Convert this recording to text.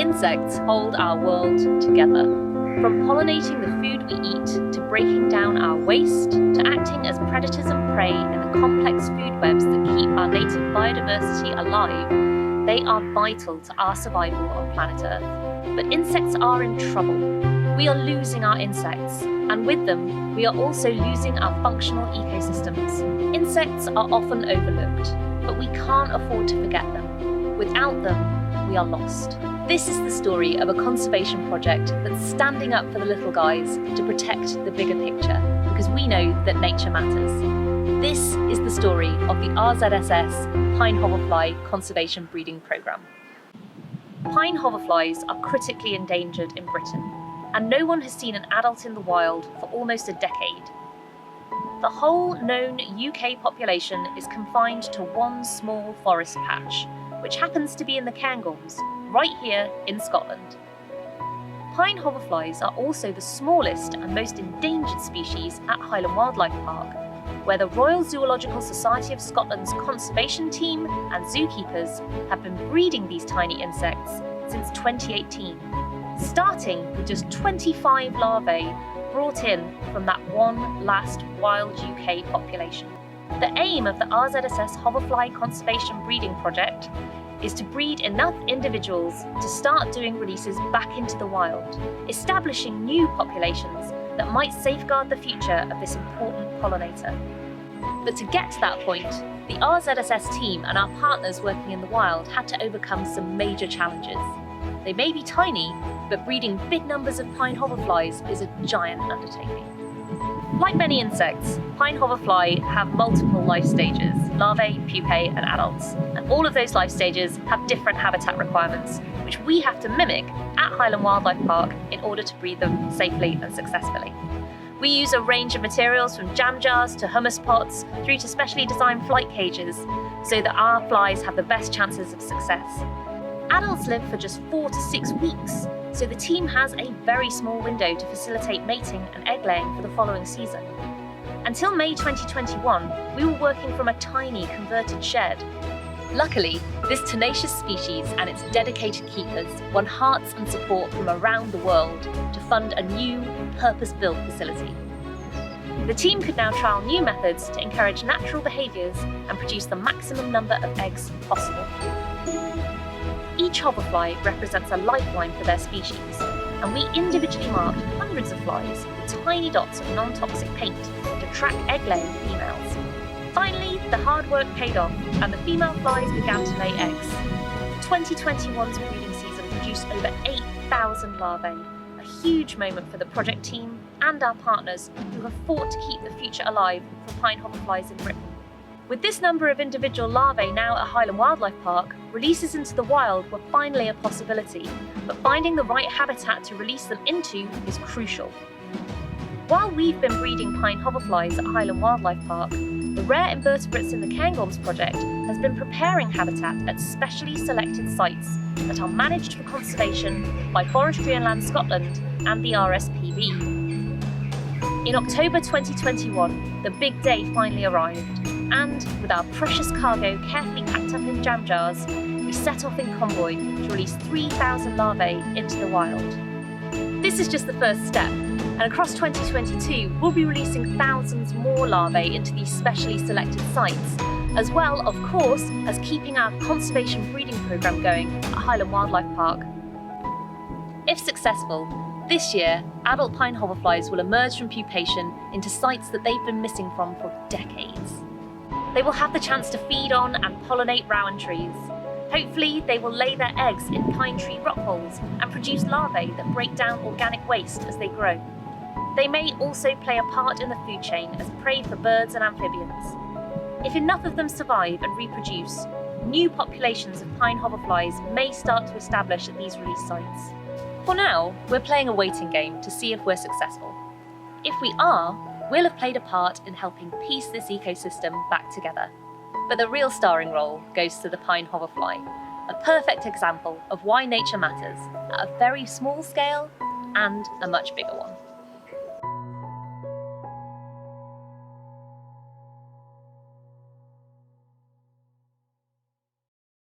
Insects hold our world together. From pollinating the food we eat, to breaking down our waste, to acting as predators and prey in the complex food webs that keep our native biodiversity alive, they are vital to our survival on planet Earth. But insects are in trouble. We are losing our insects, and with them, we are also losing our functional ecosystems. Insects are often overlooked, but we can't afford to forget them. Without them, we are lost. This is the story of a conservation project that's standing up for the little guys to protect the bigger picture, because we know that nature matters. This is the story of the RZSS Pine Hoverfly Conservation Breeding Programme. Pine hoverflies are critically endangered in Britain, and no one has seen an adult in the wild for almost a decade. The whole known UK population is confined to one small forest patch, which happens to be in the Cairngorms, right here in Scotland. Pine hoverflies are also the smallest and most endangered species at Highland Wildlife Park, where the Royal Zoological Society of Scotland's conservation team and zookeepers have been breeding these tiny insects since 2018, starting with just 25 larvae brought in from that one last wild UK population. The aim of the RZSS Hoverfly Conservation Breeding Project is to breed enough individuals to start doing releases back into the wild, establishing new populations that might safeguard the future of this important pollinator. But to get to that point, the RZSS team and our partners working in the wild had to overcome some major challenges. They may be tiny, but breeding big numbers of pine hoverflies is a giant undertaking. Like many insects, pine hoverfly have multiple life stages: larvae, pupae, and adults. And all of those life stages have different habitat requirements, which we have to mimic at Highland Wildlife Park in order to breed them safely and successfully. We use a range of materials from jam jars to hummus pots through to specially designed flight cages so that our flies have the best chances of success. Adults live for just 4 to 6 weeks, so the team has a very small window to facilitate mating and egg laying for the following season. Until May 2021, we were working from a tiny converted shed. Luckily, this tenacious species and its dedicated keepers won hearts and support from around the world to fund a new, purpose-built facility. The team could now trial new methods to encourage natural behaviours and produce the maximum number of eggs possible. Each hoverfly represents a lifeline for their species, and we individually marked hundreds of flies with tiny dots of non-toxic paint to track egg-laying females. Finally, the hard work paid off, and the female flies began to lay eggs. 2021's breeding season produced over 8,000 larvae, a huge moment for the project team and our partners who have fought to keep the future alive for pine hoverflies in Britain. With this number of individual larvae now at Highland Wildlife Park, releases into the wild were finally a possibility, but finding the right habitat to release them into is crucial. While we've been breeding pine hoverflies at Highland Wildlife Park, the Rare Invertebrates in the Cairngorms project has been preparing habitat at specially selected sites that are managed for conservation by Forestry and Land Scotland and the RSPB. In October 2021, the big day finally arrived, and with our precious cargo carefully packed up in jam jars, we set off in convoy to release 3,000 larvae into the wild. This is just the first step, and across 2022, we'll be releasing thousands more larvae into these specially selected sites, as well, of course, as keeping our conservation breeding programme going at Highland Wildlife Park. If successful, this year, adult pine hoverflies will emerge from pupation into sites that they've been missing from for decades. They will have the chance to feed on and pollinate rowan trees. Hopefully, they will lay their eggs in pine tree rock holes and produce larvae that break down organic waste as they grow. They may also play a part in the food chain as prey for birds and amphibians. If enough of them survive and reproduce, new populations of pine hoverflies may start to establish at these release sites. For now, we're playing a waiting game to see if we're successful. If we are, we'll have played a part in helping piece this ecosystem back together. But the real starring role goes to the pine hoverfly, a perfect example of why nature matters at a very small scale and a much bigger one.